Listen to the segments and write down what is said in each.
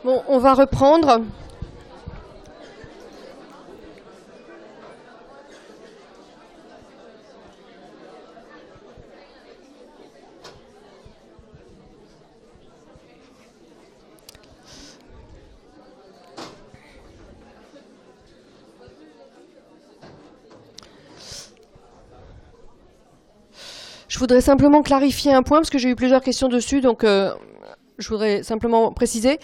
Bon, on va reprendre. Je voudrais simplement clarifier un point, parce que j'ai eu plusieurs questions dessus, donc je voudrais simplement préciser.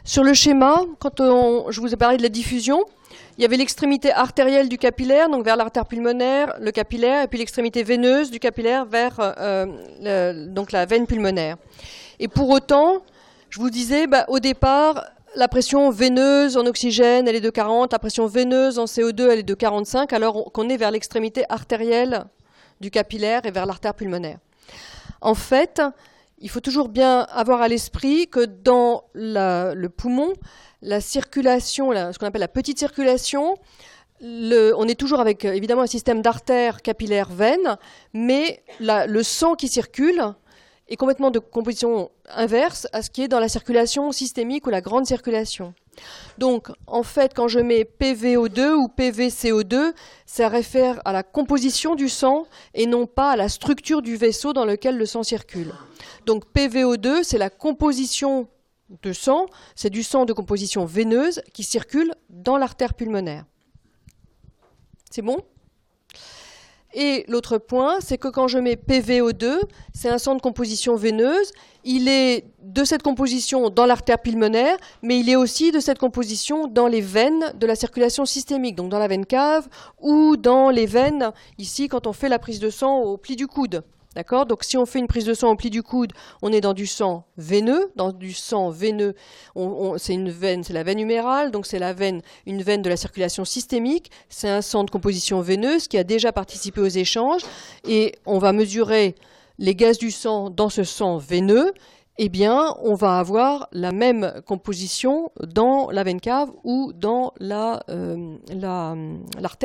Sur le schéma, quand je vous ai parlé de la diffusion, il y avait l'extrémité artérielle du capillaire, donc vers l'artère pulmonaire, le capillaire, et puis l'extrémité veineuse du capillaire vers donc la veine pulmonaire. Et pour autant, je vous disais, au départ, la pression veineuse en oxygène, elle est de 40, la pression veineuse en CO2, elle est de 45, alors qu'on est vers l'extrémité artérielle du capillaire et vers l'artère pulmonaire. En fait, il faut toujours bien avoir à l'esprit que dans le poumon, la circulation, ce qu'on appelle la petite circulation, on est toujours avec évidemment un système d'artères, capillaires, veines, mais le sang qui circule est complètement de composition inverse à ce qui est dans la circulation systémique ou la grande circulation. Donc, en fait, quand je mets PVO2 ou PVCO2, ça réfère à la composition du sang et non pas à la structure du vaisseau dans lequel le sang circule. Donc, PVO2, c'est la composition de sang, c'est du sang de composition veineuse qui circule dans l'artère pulmonaire. C'est bon ? Et l'autre point, c'est que quand je mets PVO2, c'est un sang de composition veineuse. Il est de cette composition dans l'artère pulmonaire, mais il est aussi de cette composition dans les veines de la circulation systémique, donc dans la veine cave ou dans les veines, ici, quand on fait la prise de sang au pli du coude. D'accord ? Donc si on fait une prise de sang au pli du coude, on est dans du sang veineux. Dans du sang veineux, c'est une veine, c'est la veine humérale, donc c'est une veine de la circulation systémique. C'est un sang de composition veineuse qui a déjà participé aux échanges. Et on va mesurer les gaz du sang dans ce sang veineux. Eh bien, on va avoir la même composition dans la veine cave ou dans l'artère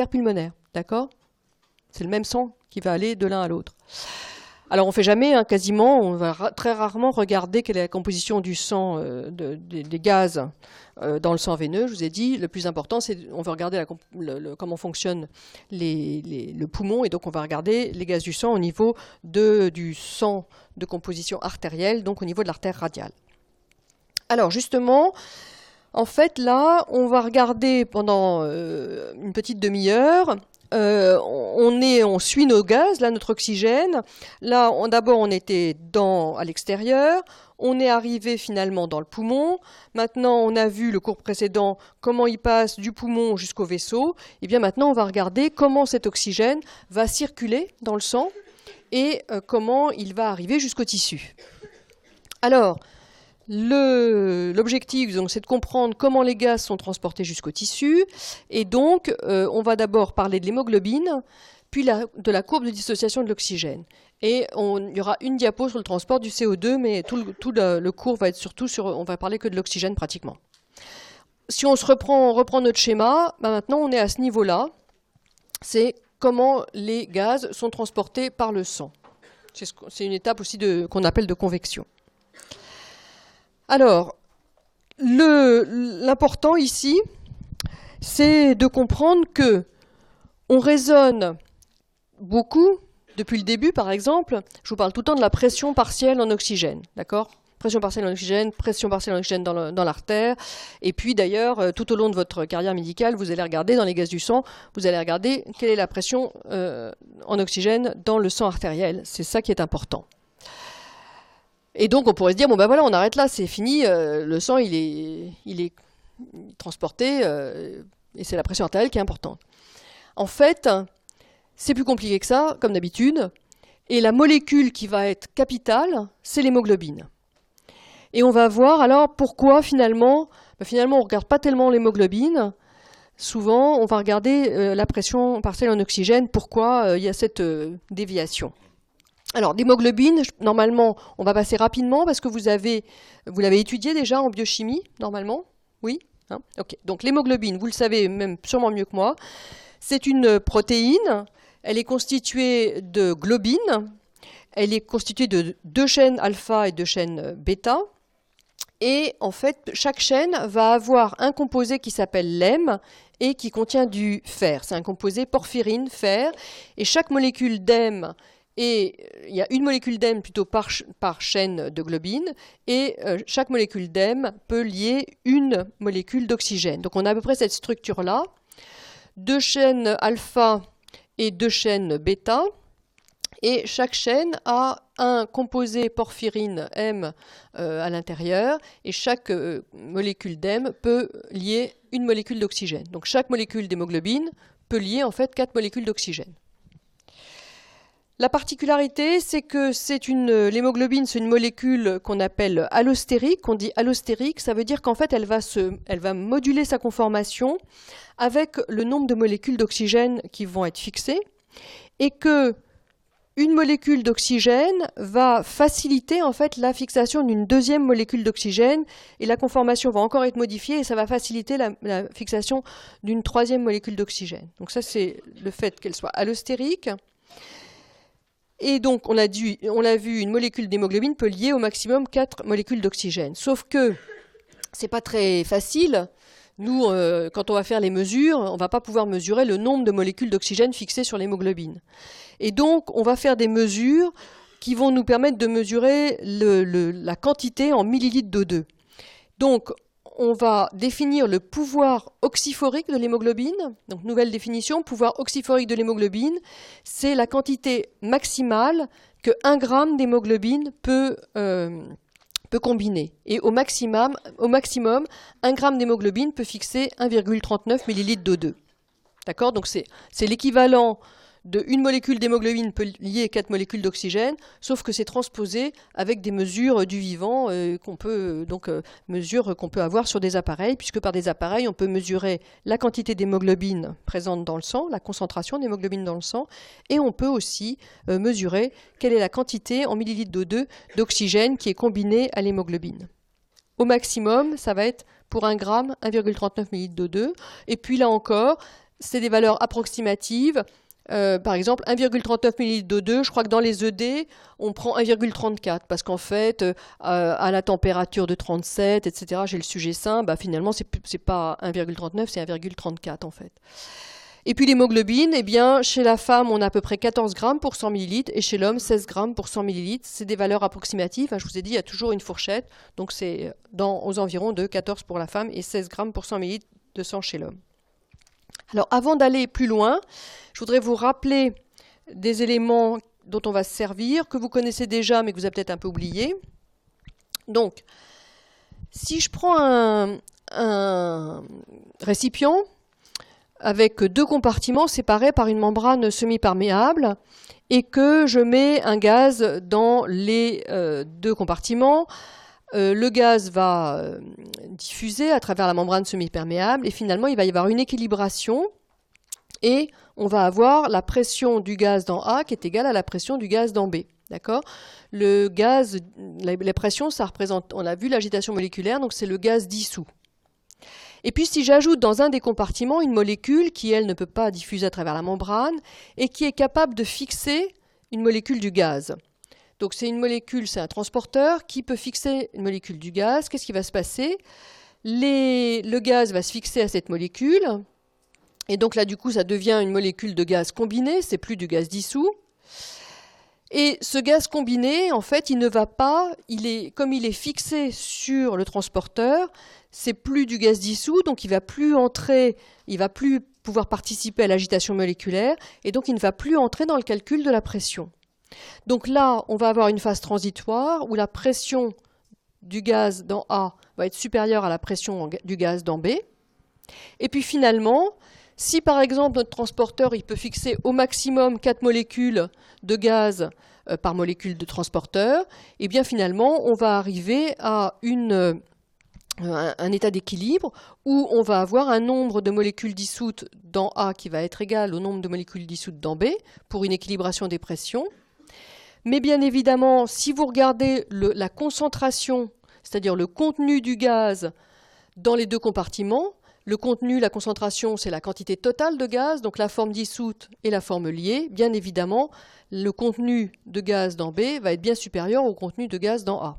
pulmonaire. D'accord ? C'est le même sang qui va aller de l'un à l'autre. Alors on ne fait jamais, quasiment, on va très rarement regarder quelle est la composition du sang, des gaz dans le sang veineux. Je vous ai dit, le plus important, c'est on va regarder comment fonctionne le poumon, et donc on va regarder les gaz du sang au niveau du sang de composition artérielle, donc au niveau de l'artère radiale. Alors justement, en fait là, on va regarder pendant une petite demi-heure. On suit nos gaz, là notre oxygène. Là, d'abord on était à l'extérieur, on est arrivé finalement dans le poumon. Maintenant, on a vu le cours précédent comment il passe du poumon jusqu'au vaisseau. Et bien maintenant, on va regarder comment cet oxygène va circuler dans le sang et comment il va arriver jusqu'au tissu. Alors, l'objectif, donc, c'est de comprendre comment les gaz sont transportés jusqu'au tissu. Et donc, on va d'abord parler de l'hémoglobine, puis de la courbe de dissociation de l'oxygène. Et il y aura une diapo sur le transport du CO2, mais tout le cours va être surtout on va parler que de l'oxygène pratiquement. Si on reprend notre schéma, maintenant on est à ce niveau-là. C'est comment les gaz sont transportés par le sang. C'est une étape aussi qu'on appelle de convection. Alors, l'important ici, c'est de comprendre que on raisonne beaucoup, depuis le début par exemple, je vous parle tout le temps de la pression partielle en oxygène, d'accord ? Pression partielle en oxygène dans l'artère, et puis d'ailleurs, tout au long de votre carrière médicale, vous allez regarder dans les gaz du sang, vous allez regarder quelle est la pression en oxygène dans le sang artériel, c'est ça qui est important. Et donc on pourrait se dire, voilà, on arrête là, c'est fini, le sang il est transporté, et c'est la pression artérielle qui est importante. En fait, c'est plus compliqué que ça, comme d'habitude, et la molécule qui va être capitale, c'est l'hémoglobine. Et on va voir alors pourquoi finalement on ne regarde pas tellement l'hémoglobine. Souvent, on va regarder la pression partielle en oxygène, pourquoi il y a cette déviation. Alors, l'hémoglobine, normalement, on va passer rapidement parce que vous l'avez étudié déjà en biochimie, normalement. Oui, ok. Donc, l'hémoglobine, vous le savez même sûrement mieux que moi, c'est une protéine. Elle est constituée de globine. Elle est constituée de 2 chaînes alpha et 2 chaînes bêta. Et en fait, chaque chaîne va avoir un composé qui s'appelle l'hème et qui contient du fer. C'est un composé porphyrine-fer. Et chaque molécule d'hème, et il y a une molécule d'hème plutôt par chaîne de globine, et chaque molécule d'hème peut lier une molécule d'oxygène. Donc on a à peu près cette structure-là. 2 chaînes alpha et 2 chaînes bêta. Et chaque chaîne a un composé porphyrine M à l'intérieur, et chaque molécule d'hème peut lier une molécule d'oxygène. Donc chaque molécule d'hémoglobine peut lier en fait 4 molécules d'oxygène. La particularité, c'est que l'hémoglobine, c'est une molécule qu'on appelle allostérique. On dit allostérique, ça veut dire qu'en fait, elle va moduler sa conformation avec le nombre de molécules d'oxygène qui vont être fixées, et que une molécule d'oxygène va faciliter en fait la fixation d'une deuxième molécule d'oxygène, et la conformation va encore être modifiée et ça va faciliter la fixation d'une troisième molécule d'oxygène. Donc ça, c'est le fait qu'elle soit allostérique. Et donc on l'a vu, une molécule d'hémoglobine peut lier au maximum 4 molécules d'oxygène. Sauf que c'est pas très facile. Nous, quand on va faire les mesures, on ne va pas pouvoir mesurer le nombre de molécules d'oxygène fixées sur l'hémoglobine. Et donc, on va faire des mesures qui vont nous permettre de mesurer la quantité en millilitres d'O2. Donc, on va définir le pouvoir oxyphorique de l'hémoglobine. Donc, nouvelle définition, pouvoir oxyphorique de l'hémoglobine, c'est la quantité maximale que 1 gramme d'hémoglobine peut combiner. Et au maximum, 1 gramme d'hémoglobine peut fixer 1,39 millilitres d'O2. D'accord? Donc c'est l'équivalent d'une molécule d'hémoglobine peut lier 4 molécules d'oxygène, sauf que c'est transposé avec des mesures du vivant mesures qu'on peut avoir sur des appareils, puisque par des appareils, on peut mesurer la quantité d'hémoglobine présente dans le sang, la concentration d'hémoglobine dans le sang, et on peut aussi mesurer quelle est la quantité en millilitres d'O2 d'oxygène qui est combinée à l'hémoglobine. Au maximum, ça va être pour 1 gramme, 1,39 millilitres d'O2. Et puis là encore, c'est des valeurs approximatives. Par exemple, 1,39 ml d'O2, je crois que dans les ED, on prend 1,34 parce qu'en fait, à la température de 37, etc., j'ai le sujet sain, finalement, c'est pas 1,39, c'est 1,34 en fait. Et puis l'hémoglobine, eh bien, chez la femme, on a à peu près 14 grammes pour 100 millilitres et chez l'homme, 16 grammes pour 100 millilitres. C'est des valeurs approximatives. Je vous ai dit, il y a toujours une fourchette. Donc c'est aux environs de 14 pour la femme et 16 grammes pour 100 millilitres de sang chez l'homme. Alors avant d'aller plus loin, je voudrais vous rappeler des éléments dont on va se servir, que vous connaissez déjà mais que vous avez peut-être un peu oublié. Donc, si je prends un récipient avec 2 compartiments séparés par une membrane semi-perméable et que je mets un gaz dans les 2 compartiments, le gaz va diffuser à travers la membrane semi-perméable et finalement il va y avoir une équilibration et on va avoir la pression du gaz dans A qui est égale à la pression du gaz dans B. D'accord ? Le gaz, la pression, ça représente, on a vu l'agitation moléculaire, donc c'est le gaz dissous. Et puis si j'ajoute dans un des compartiments une molécule qui, elle, ne peut pas diffuser à travers la membrane et qui est capable de fixer une molécule du gaz. Donc c'est une molécule, c'est un transporteur qui peut fixer une molécule du gaz. Qu'est-ce qui va se passer ? Le gaz va se fixer à cette molécule. Et donc là, du coup, ça devient une molécule de gaz combiné, c'est plus du gaz dissous. Et ce gaz combiné, en fait, il ne va pas, comme il est fixé sur le transporteur, c'est plus du gaz dissous, donc il va plus entrer, il va plus pouvoir participer à l'agitation moléculaire, et donc il ne va plus entrer dans le calcul de la pression. Donc là, on va avoir une phase transitoire où la pression du gaz dans A va être supérieure à la pression du gaz dans B. Et puis finalement, si par exemple notre transporteur il peut fixer au maximum 4 molécules de gaz par molécule de transporteur, et bien finalement on va arriver à un état d'équilibre où on va avoir un nombre de molécules dissoutes dans A qui va être égal au nombre de molécules dissoutes dans B pour une équilibration des pressions. Mais bien évidemment, si vous regardez la concentration, c'est-à-dire le contenu du gaz dans les 2 compartiments, le contenu, la concentration, c'est la quantité totale de gaz, donc la forme dissoute et la forme liée. Bien évidemment, le contenu de gaz dans B va être bien supérieur au contenu de gaz dans A.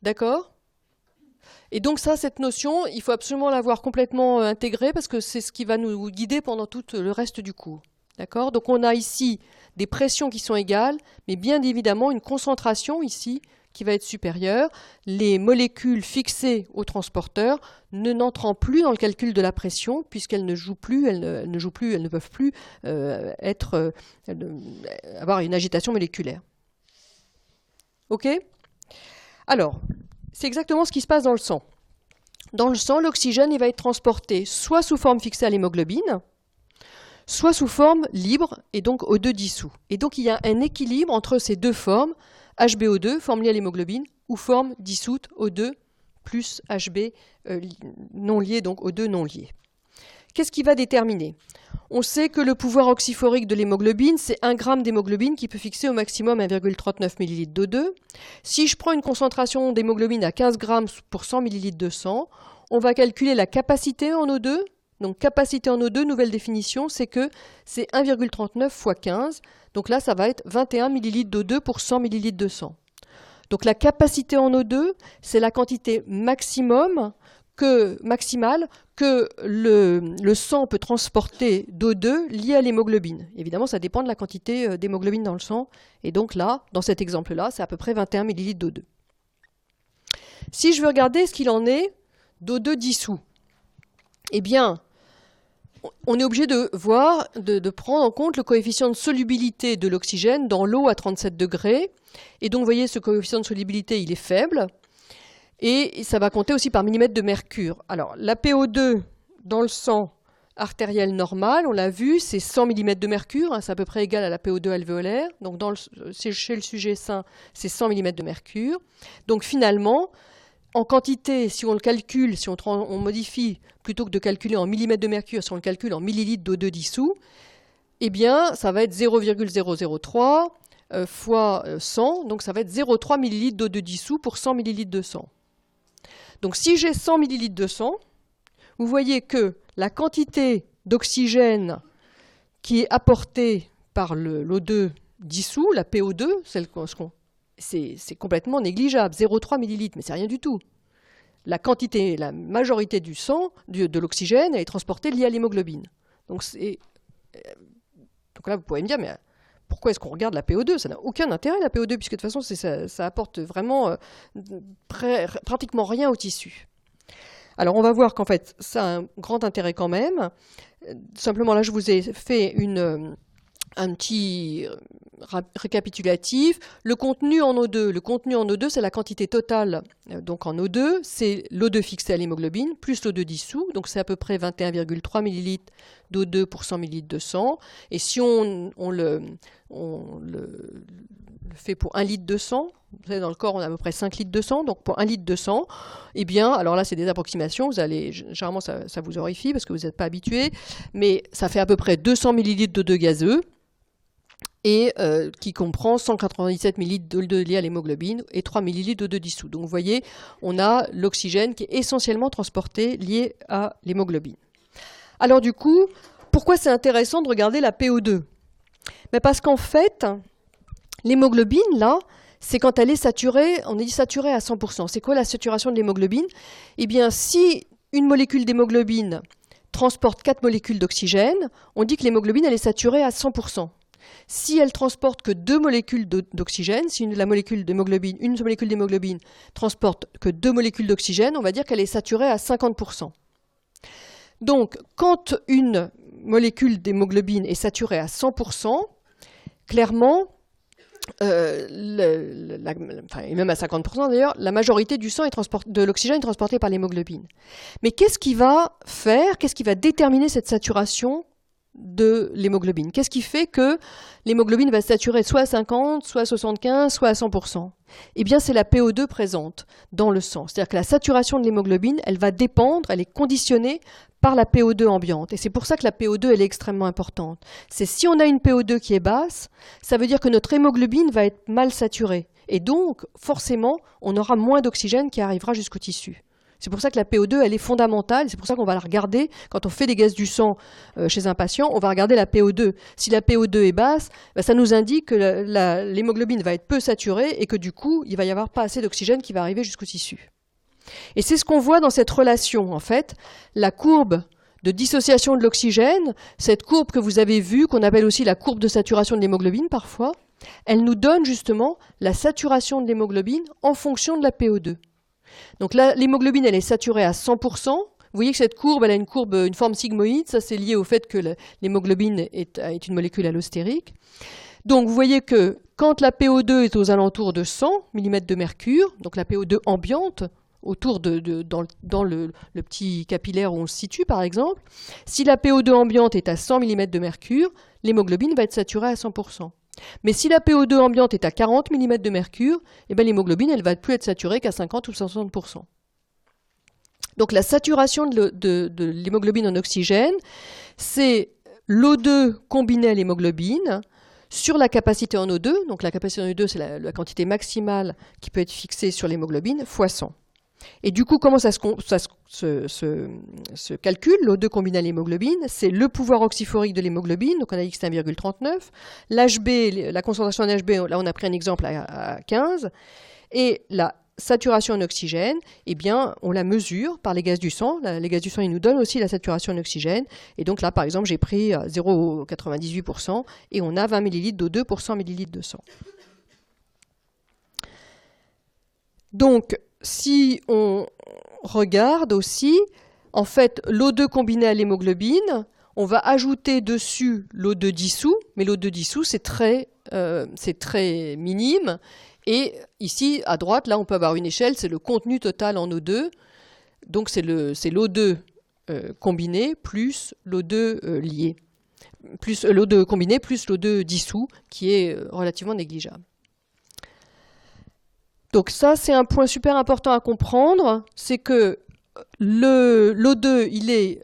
D'accord? Et donc ça, cette notion, il faut absolument l'avoir complètement intégrée parce que c'est ce qui va nous guider pendant tout le reste du cours. D'accord? Donc on a ici des pressions qui sont égales, mais bien évidemment une concentration ici qui va être supérieure. Les molécules fixées au transporteur n'entrant plus dans le calcul de la pression puisqu'elles ne jouent plus, elles ne peuvent plus avoir une agitation moléculaire. Ok? Alors, c'est exactement ce qui se passe dans le sang. Dans le sang, l'oxygène il va être transporté soit sous forme fixée à l'hémoglobine, soit sous forme libre et donc O2 dissous. Et donc il y a un équilibre entre ces deux formes, HbO2, forme liée à l'hémoglobine, ou forme dissoute O2 plus Hb non lié, donc O2 non lié. Qu'est-ce qui va déterminer? On sait que le pouvoir oxyphorique de l'hémoglobine, c'est 1 g d'hémoglobine qui peut fixer au maximum 1,39 ml d'O2. Si je prends une concentration d'hémoglobine à 15 g pour 100 ml de sang, on va calculer la capacité en O2. Donc capacité en O2, nouvelle définition, c'est que c'est 1,39 fois 15. Donc là, ça va être 21 ml d'O2 pour 100 ml de sang. Donc la capacité en O2, c'est la quantité maximale que le sang peut transporter d'O2 lié à l'hémoglobine. Évidemment, ça dépend de la quantité d'hémoglobine dans le sang. Et donc là, dans cet exemple-là, c'est à peu près 21 ml d'O2. Si je veux regarder ce qu'il en est d'O2 dissous, eh bien, on est obligé de prendre en compte le coefficient de solubilité de l'oxygène dans l'eau à 37 degrés. Et donc, vous voyez, ce coefficient de solubilité, il est faible. Et ça va compter aussi par millimètre de mercure. Alors, la PO2 dans le sang artériel normal, on l'a vu, c'est 100 mm de mercure, hein, c'est à peu près égal à la PO2 alvéolaire. Donc, chez le sujet sain, c'est 100 mm de mercure. Donc, finalement, en quantité, si on le calcule, si on modifie, plutôt que de calculer en millimètres de mercure, si on le calcule en millilitres d'O2 dissous, eh bien, ça va être 0,003 fois 100, donc ça va être 0,3 ml d'O2 dissous pour 100 ml de sang. Donc si j'ai 100 ml de sang, vous voyez que la quantité d'oxygène qui est apportée par l'O2 dissous, la PO2, c'est complètement négligeable, 0,3 ml, mais c'est rien du tout. La majorité du sang, de l'oxygène, elle est transportée liée à l'hémoglobine. Donc là, vous pouvez me dire, mais pourquoi est-ce qu'on regarde la PO2? Ça n'a aucun intérêt, la PO2, puisque de toute façon, ça apporte vraiment pratiquement rien au tissu. Alors, on va voir qu'en fait, ça a un grand intérêt quand même. Simplement, là, je vous ai fait un petit récapitulatif. Le contenu en O2, c'est la quantité totale. Donc en O2, c'est l'O2 fixé à l'hémoglobine plus l'O2 dissous. Donc c'est à peu près 21,3 ml d'O2 pour 100 ml de sang. Et si on le fait pour 1 litre de sang, vous savez, dans le corps, on a à peu près 5 litres de sang. Donc pour 1 litre de sang, eh bien, alors là, c'est des approximations. Généralement, ça vous horrifie parce que vous n'êtes pas habitué. Mais ça fait à peu près 200 ml d'O2 gazeux. Et qui comprend 197 ml d'O2 lié à l'hémoglobine et 3 ml d'O2 dissous. Donc vous voyez, on a l'oxygène qui est essentiellement transporté lié à l'hémoglobine. Alors du coup, pourquoi c'est intéressant de regarder la PO2? Mais parce qu'en fait, l'hémoglobine, là, c'est quand elle est saturée, on est dit saturée à 100%. C'est quoi la saturation de l'hémoglobine? Eh bien, si une molécule d'hémoglobine transporte 4 molécules d'oxygène, on dit que l'hémoglobine, elle est saturée à 100%. Si elle transporte que 2 molécules d'oxygène, si une molécule d'hémoglobine transporte que 2 molécules d'oxygène, on va dire qu'elle est saturée à 50%. Donc, quand une molécule d'hémoglobine est saturée à 100%, clairement, et même à 50% d'ailleurs, la majorité du sang de l'oxygène est transportée par l'hémoglobine. Mais qu'est-ce qui va déterminer cette saturation de l'hémoglobine? Qu'est-ce qui fait que l'hémoglobine va se saturer soit à 50, soit à 75, soit à 100%? Eh bien, c'est la PO2 présente dans le sang. C'est-à-dire que la saturation de l'hémoglobine, elle va dépendre, elle est conditionnée par la PO2 ambiante. Et c'est pour ça que la PO2, elle est extrêmement importante. C'est si on a une PO2 qui est basse, ça veut dire que notre hémoglobine va être mal saturée. Et donc, forcément, on aura moins d'oxygène qui arrivera jusqu'au tissu. C'est pour ça que la PO2, elle est fondamentale. C'est pour ça qu'on va la regarder. Quand on fait des gaz du sang chez un patient, on va regarder la PO2. Si la PO2 est basse, ça nous indique que l'hémoglobine va être peu saturée et que du coup, il va y avoir pas assez d'oxygène qui va arriver jusqu'au tissu. Et c'est ce qu'on voit dans cette relation, en fait. La courbe de dissociation de l'oxygène, cette courbe que vous avez vue, qu'on appelle aussi la courbe de saturation de l'hémoglobine parfois, elle nous donne justement la saturation de l'hémoglobine en fonction de la PO2. Donc là, l'hémoglobine, elle est saturée à 100%. Vous voyez que cette courbe, elle a une forme sigmoïde. Ça, c'est lié au fait que l'hémoglobine est une molécule allostérique. Donc vous voyez que quand la PO2 est aux alentours de 100 mm de mercure, donc la PO2 ambiante, autour dans le petit capillaire où on se situe par exemple, si la PO2 ambiante est à 100 mm de mercure, l'hémoglobine va être saturée à 100%. Mais si la PO2 ambiante est à 40 mm de mercure, l'hémoglobine elle va plus être saturée qu'à 50 ou 60%. Donc la saturation de l'hémoglobine en oxygène, c'est l'O2 combiné à l'hémoglobine sur la capacité en O2. Donc la capacité en O2, c'est la quantité maximale qui peut être fixée sur l'hémoglobine, fois 100. Et du coup, comment ça se calcule, l'O2 combiné à l'hémoglobine? C'est le pouvoir oxyphorique de l'hémoglobine, donc on a dit que c'est 1,39. L'HB, la concentration en HB, là on a pris un exemple à 15. Et la saturation en oxygène, eh bien, on la mesure par les gaz du sang. Les gaz du sang, ils nous donnent aussi la saturation en oxygène. Et donc là, par exemple, j'ai pris 0,98% et on a 20 ml d'O2 pour 100 ml de sang. Donc, si on regarde aussi, en fait, l'O2 combiné à l'hémoglobine, on va ajouter dessus l'O2 dissous, mais l'O2 dissous, c'est très minime. Et ici, à droite, là, on peut avoir une échelle, c'est le contenu total en O2. Donc, c'est l'O2 combiné plus l'O2 lié. Plus l'O2 combiné plus l'O2 dissous, qui est relativement négligeable. Donc ça, c'est un point super important à comprendre, c'est que l'O2, il est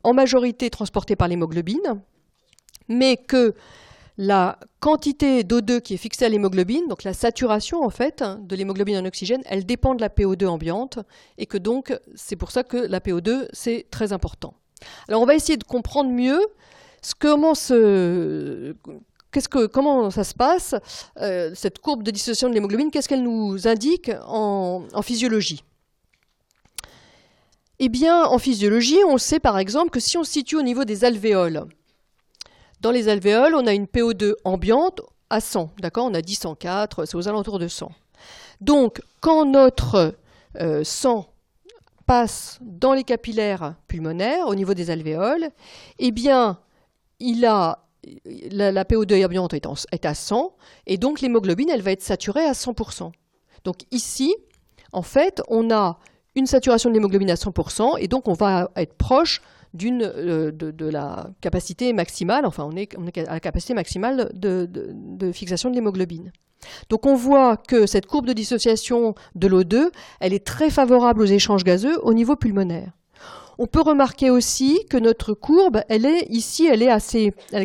en majorité transporté par l'hémoglobine, mais que la quantité d'O2 qui est fixée à l'hémoglobine, donc la saturation en fait de l'hémoglobine en oxygène, elle dépend de la PO2 ambiante, et que donc c'est pour ça que la PO2, c'est très important. Alors on va essayer de comprendre mieux comment ça se passe, cette courbe de dissociation de l'hémoglobine, qu'est-ce qu'elle nous indique en physiologie? Eh bien, en physiologie, on sait par exemple que si on se situe au niveau des alvéoles, dans les alvéoles, on a une PO2 ambiante à 100, d'accord? On a dit 104, c'est aux alentours de 100. Donc, quand notre sang passe dans les capillaires pulmonaires, au niveau des alvéoles, eh bien, la PO2 ambiante est à 100, et donc l'hémoglobine, elle va être saturée à 100%. Donc ici, en fait, on a une saturation de l'hémoglobine à 100%, et donc on va être proche de la capacité maximale, enfin on est à la capacité maximale de fixation de l'hémoglobine. Donc on voit que cette courbe de dissociation de l'O2, elle est très favorable aux échanges gazeux au niveau pulmonaire. On peut remarquer aussi que notre courbe, elle est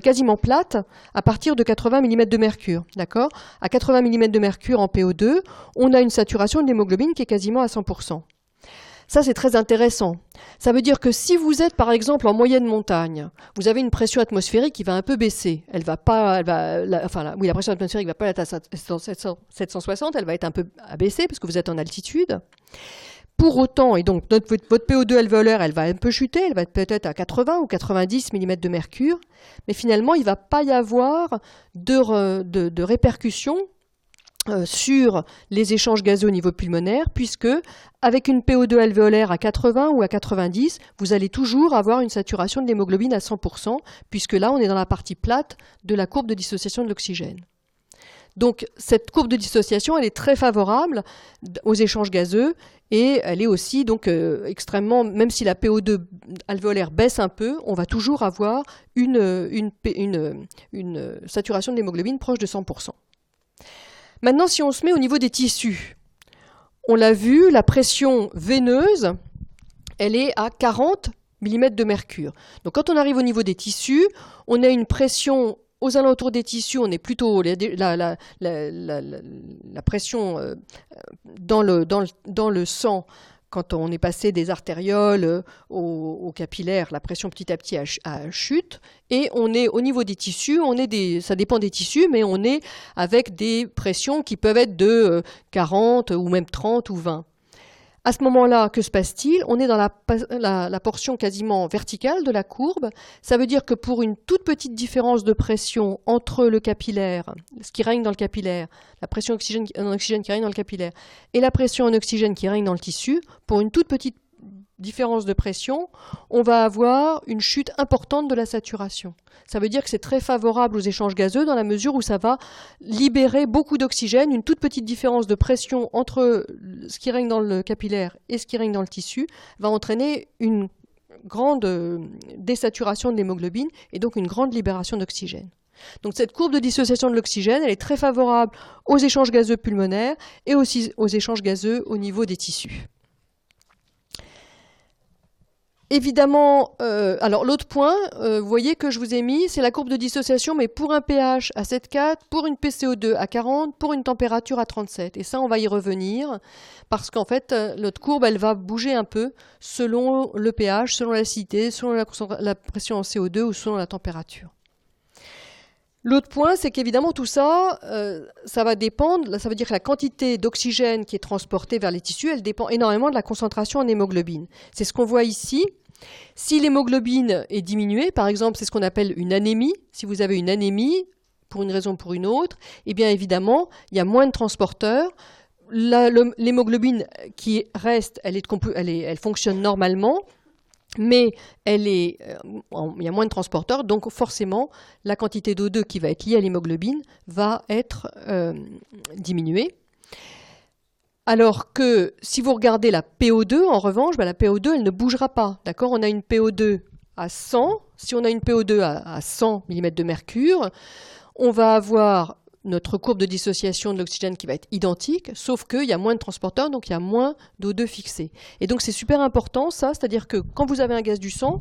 quasiment plate à partir de 80 mm de mercure. D'accord ? À 80 mm de mercure en PO2, on a une saturation de l'hémoglobine qui est quasiment à 100%. Ça, c'est très intéressant. Ça veut dire que si vous êtes, par exemple, en moyenne montagne, vous avez une pression atmosphérique qui va un peu baisser. La pression atmosphérique ne va pas être à 760, elle va être un peu abaissée parce que vous êtes en altitude. Pour autant, et donc votre PO2 alvéolaire, elle va un peu chuter, elle va être peut-être à 80 ou 90 mm de mercure, mais finalement, il ne va pas y avoir de répercussions sur les échanges gazeux au niveau pulmonaire, puisque avec une PO2 alvéolaire à 80 ou à 90, vous allez toujours avoir une saturation de l'hémoglobine à 100%, puisque là, on est dans la partie plate de la courbe de dissociation de l'oxygène. Donc, cette courbe de dissociation, elle est très favorable aux échanges gazeux, et elle est aussi donc extrêmement, même si la PO2 alvéolaire baisse un peu, on va toujours avoir une saturation de l'hémoglobine proche de 100%. Maintenant, si on se met au niveau des tissus, on l'a vu, la pression veineuse, elle est à 40 mm de mercure. Donc quand on arrive au niveau des tissus, on a une pression aux alentours des tissus, on est plutôt la pression dans le sang quand on est passé des artérioles aux capillaires, la pression petit à petit chute, et on est au niveau des tissus, ça dépend des tissus, mais on est avec des pressions qui peuvent être de 40 ou même 30 ou 20. À ce moment-là, que se passe-t-il? On est dans la portion quasiment verticale de la courbe. Ça veut dire que pour une toute petite différence de pression entre le capillaire, ce qui règne dans le capillaire, la pression en oxygène qui règne dans le capillaire, et la pression en oxygène qui règne dans le tissu, pour une toute petite différence de pression, on va avoir une chute importante de la saturation. Ça veut dire que c'est très favorable aux échanges gazeux dans la mesure où ça va libérer beaucoup d'oxygène. Une toute petite différence de pression entre ce qui règne dans le capillaire et ce qui règne dans le tissu va entraîner une grande désaturation de l'hémoglobine et donc une grande libération d'oxygène. Donc cette courbe de dissociation de l'oxygène, elle est très favorable aux échanges gazeux pulmonaires et aussi aux échanges gazeux au niveau des tissus. Évidemment, alors l'autre point, vous voyez que je vous ai mis, c'est la courbe de dissociation, mais pour un pH à 7,4, pour une PCO2 à 40, pour une température à 37. Et ça, on va y revenir, parce qu'en fait, notre courbe, elle va bouger un peu selon le pH, selon l'acidité, selon la pression en CO2 ou selon la température. L'autre point, c'est qu'évidemment tout ça, ça va dépendre, ça veut dire que la quantité d'oxygène qui est transportée vers les tissus, elle dépend énormément de la concentration en hémoglobine. C'est ce qu'on voit ici. Si l'hémoglobine est diminuée, par exemple, c'est ce qu'on appelle une anémie. Si vous avez une anémie, pour une raison ou pour une autre, eh bien évidemment, il y a moins de transporteurs. L'hémoglobine qui reste, elle fonctionne normalement. Mais il y a moins de transporteurs, donc forcément, la quantité d'O2 qui va être liée à l'hémoglobine va être diminuée. Alors que si vous regardez la PO2, en revanche, la PO2, elle ne bougera pas. D'accord ? On a une PO2 à 100. Si on a une PO2 à 100 mm de mercure, on va avoir notre courbe de dissociation de l'oxygène qui va être identique, sauf qu'il y a moins de transporteurs, donc il y a moins d'O2 fixé. Et donc c'est super important ça, c'est-à-dire que quand vous avez un gaz du sang,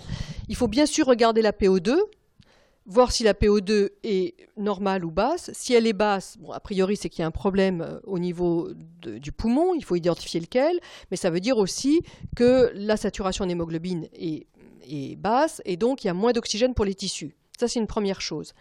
il faut bien sûr regarder la PO2, voir si la PO2 est normale ou basse. Si elle est basse, bon, a priori c'est qu'il y a un problème au niveau du poumon, il faut identifier lequel, mais ça veut dire aussi que la saturation en hémoglobine est basse, et donc il y a moins d'oxygène pour les tissus. Ça c'est une première chose.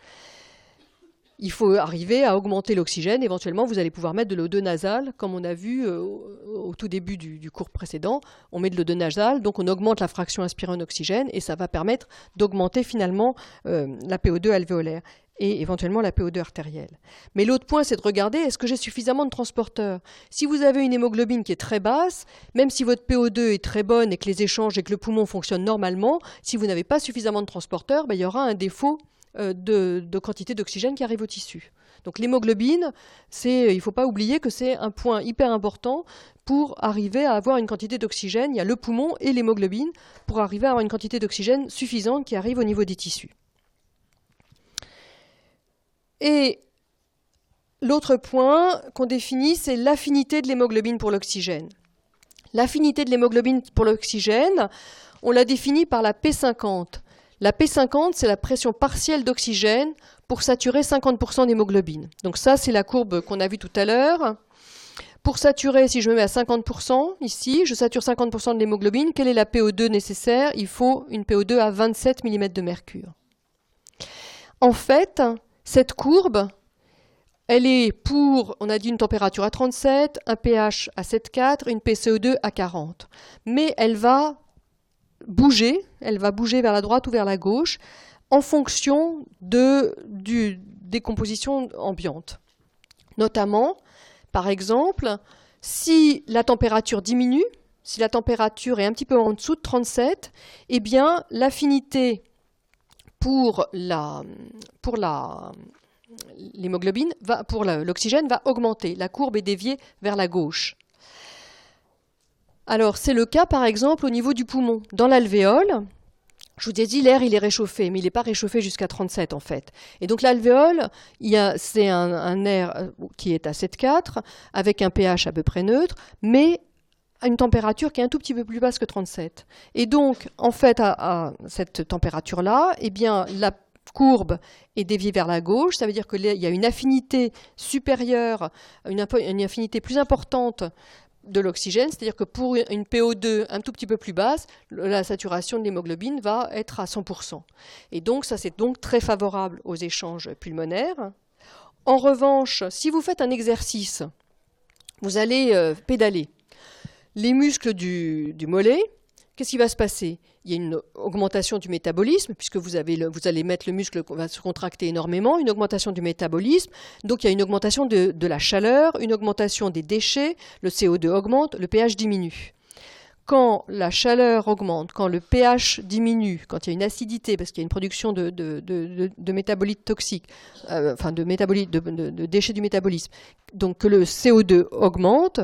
Il faut arriver à augmenter l'oxygène. Éventuellement, vous allez pouvoir mettre de l'O2 nasal, comme on a vu au tout début du cours précédent. On met de l'O2 nasal, donc on augmente la fraction inspirée en oxygène, et ça va permettre d'augmenter finalement la PO2 alvéolaire et éventuellement la PO2 artérielle. Mais l'autre point, c'est de regarder, est-ce que j'ai suffisamment de transporteurs? Si vous avez une hémoglobine qui est très basse, même si votre PO2 est très bonne et que les échanges et que le poumon fonctionnent normalement, si vous n'avez pas suffisamment de transporteurs, il y aura un défaut de quantité d'oxygène qui arrive au tissu. Donc l'hémoglobine, il ne faut pas oublier que c'est un point hyper important pour arriver à avoir une quantité d'oxygène. Il y a le poumon et l'hémoglobine pour arriver à avoir une quantité d'oxygène suffisante qui arrive au niveau des tissus. Et l'autre point qu'on définit, c'est l'affinité de l'hémoglobine pour l'oxygène. L'affinité de l'hémoglobine pour l'oxygène, on l'a définie par la P50. La P50, c'est la pression partielle d'oxygène pour saturer 50% d'hémoglobine. Donc ça, c'est la courbe qu'on a vue tout à l'heure. Pour saturer, si je me mets à 50%, ici, je sature 50% de l'hémoglobine. Quelle est la PO2 nécessaire? Il faut une PO2 à 27 mm de mercure. En fait, cette courbe, elle est pour, on a dit une température à 37, un pH à 7,4, une PCO2 à 40. Mais elle va bouger vers la droite ou vers la gauche en fonction des compositions ambiantes. Notamment, par exemple, si la température diminue, si la température est un petit peu en dessous de 37, eh bien l'affinité pour l'hémoglobine, pour l'oxygène va augmenter. La courbe est déviée vers la gauche. Alors, c'est le cas, par exemple, au niveau du poumon. Dans l'alvéole, je vous ai dit, l'air, il est réchauffé, mais il n'est pas réchauffé jusqu'à 37, en fait. Et donc, l'alvéole, c'est un air qui est à 7,4, avec un pH à peu près neutre, mais à une température qui est un tout petit peu plus basse que 37. Et donc, en fait, à cette température-là, eh bien, la courbe est déviée vers la gauche. Ça veut dire qu'il y a une affinité supérieure, une affinité plus importante de l'oxygène, c'est-à-dire que pour une PO2 un tout petit peu plus basse, la saturation de l'hémoglobine va être à 100%. Et donc ça c'est donc très favorable aux échanges pulmonaires. En revanche, si vous faites un exercice, vous allez pédaler. Les muscles du mollet, qu'est-ce qui va se passer? Il y a une augmentation du métabolisme, puisque vous allez mettre le muscle qui va se contracter énormément, une augmentation du métabolisme, donc il y a une augmentation de la chaleur, une augmentation des déchets, le CO2 augmente, le pH diminue. Quand la chaleur augmente, quand le pH diminue, quand il y a une acidité, parce qu'il y a une production de métabolites toxiques, de déchets du métabolisme, donc que le CO2 augmente,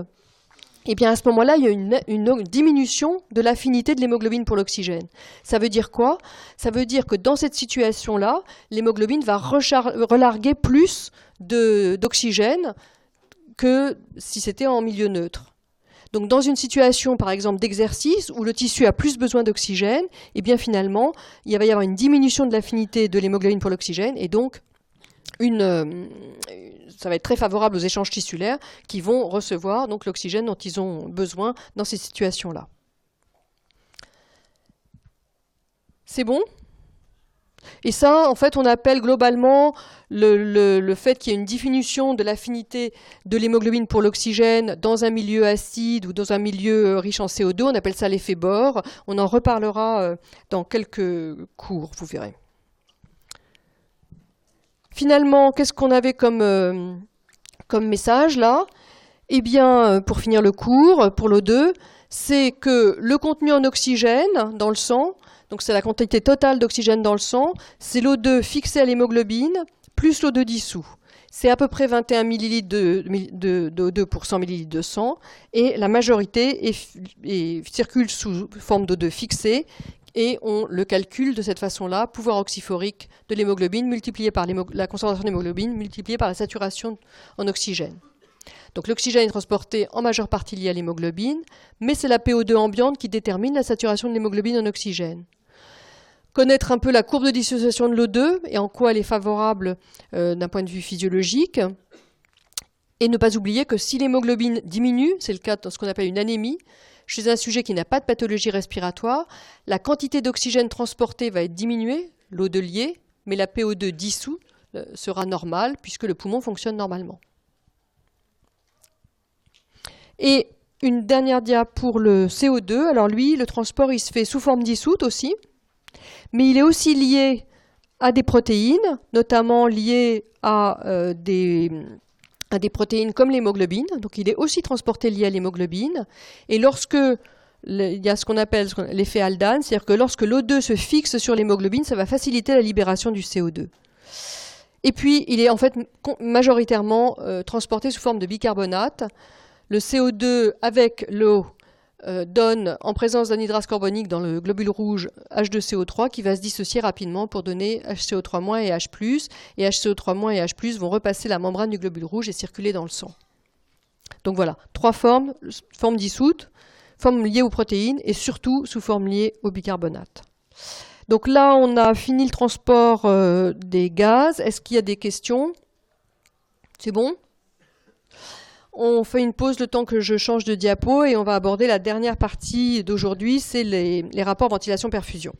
et bien à ce moment-là, il y a une diminution de l'affinité de l'hémoglobine pour l'oxygène. Ça veut dire quoi? Ça veut dire que dans cette situation-là, l'hémoglobine va relarguer plus d'oxygène que si c'était en milieu neutre. Donc dans une situation, par exemple, d'exercice où le tissu a plus besoin d'oxygène, et bien finalement, il va y avoir une diminution de l'affinité de l'hémoglobine pour l'oxygène, et donc ça va être très favorable aux échanges tissulaires qui vont recevoir donc l'oxygène dont ils ont besoin dans ces situations-là. C'est bon? Et ça, en fait, on appelle globalement le fait qu'il y ait une diminution de l'affinité de l'hémoglobine pour l'oxygène dans un milieu acide ou dans un milieu riche en CO2, on appelle ça l'effet Bohr. On en reparlera dans quelques cours, vous verrez. Finalement, qu'est-ce qu'on avait comme message là? Eh bien, pour finir le cours, pour l'O2, c'est que le contenu en oxygène dans le sang, donc c'est la quantité totale d'oxygène dans le sang, c'est l'O2 fixé à l'hémoglobine plus l'O2 dissous. C'est à peu près 21 ml d'O2 pour 100 ml de sang, et la majorité circule sous forme d'O2 fixé, et on le calcule de cette façon-là, pouvoir oxyphorique de l'hémoglobine multiplié par la concentration d'hémoglobine multipliée par la saturation en oxygène. Donc l'oxygène est transporté en majeure partie lié à l'hémoglobine, mais c'est la PO2 ambiante qui détermine la saturation de l'hémoglobine en oxygène. Connaître un peu la courbe de dissociation de l'O2 et en quoi elle est favorable d'un point de vue physiologique. Et ne pas oublier que si l'hémoglobine diminue, c'est le cas dans ce qu'on appelle une anémie, chez un sujet qui n'a pas de pathologie respiratoire, la quantité d'oxygène transportée va être diminuée, l'O2 lié, mais la PO2 dissous sera normale puisque le poumon fonctionne normalement. Et une dernière dia pour le CO2. Alors lui, le transport, il se fait sous forme dissoute aussi, mais il est aussi lié à des protéines, notamment lié à des protéines comme l'hémoglobine. Donc il est aussi transporté lié à l'hémoglobine. Et lorsque il y a ce qu'on appelle l'effet Haldane, c'est-à-dire que lorsque l'O2 se fixe sur l'hémoglobine, ça va faciliter la libération du CO2. Et puis il est en fait majoritairement transporté sous forme de bicarbonate. Le CO2 avec l'eau donne, en présence d'anhydrase carbonique dans le globule rouge, H2CO3 qui va se dissocier rapidement pour donner HCO3- et H+. Et HCO3- et H+, vont repasser la membrane du globule rouge et circuler dans le sang. Donc voilà, 3 formes, forme dissoute, forme liée aux protéines et surtout sous forme liée au bicarbonate. Donc là, on a fini le transport des gaz. Est-ce qu'il y a des questions? C'est bon? On fait une pause le temps que je change de diapo et on va aborder la dernière partie d'aujourd'hui, c'est les rapports ventilation-perfusion.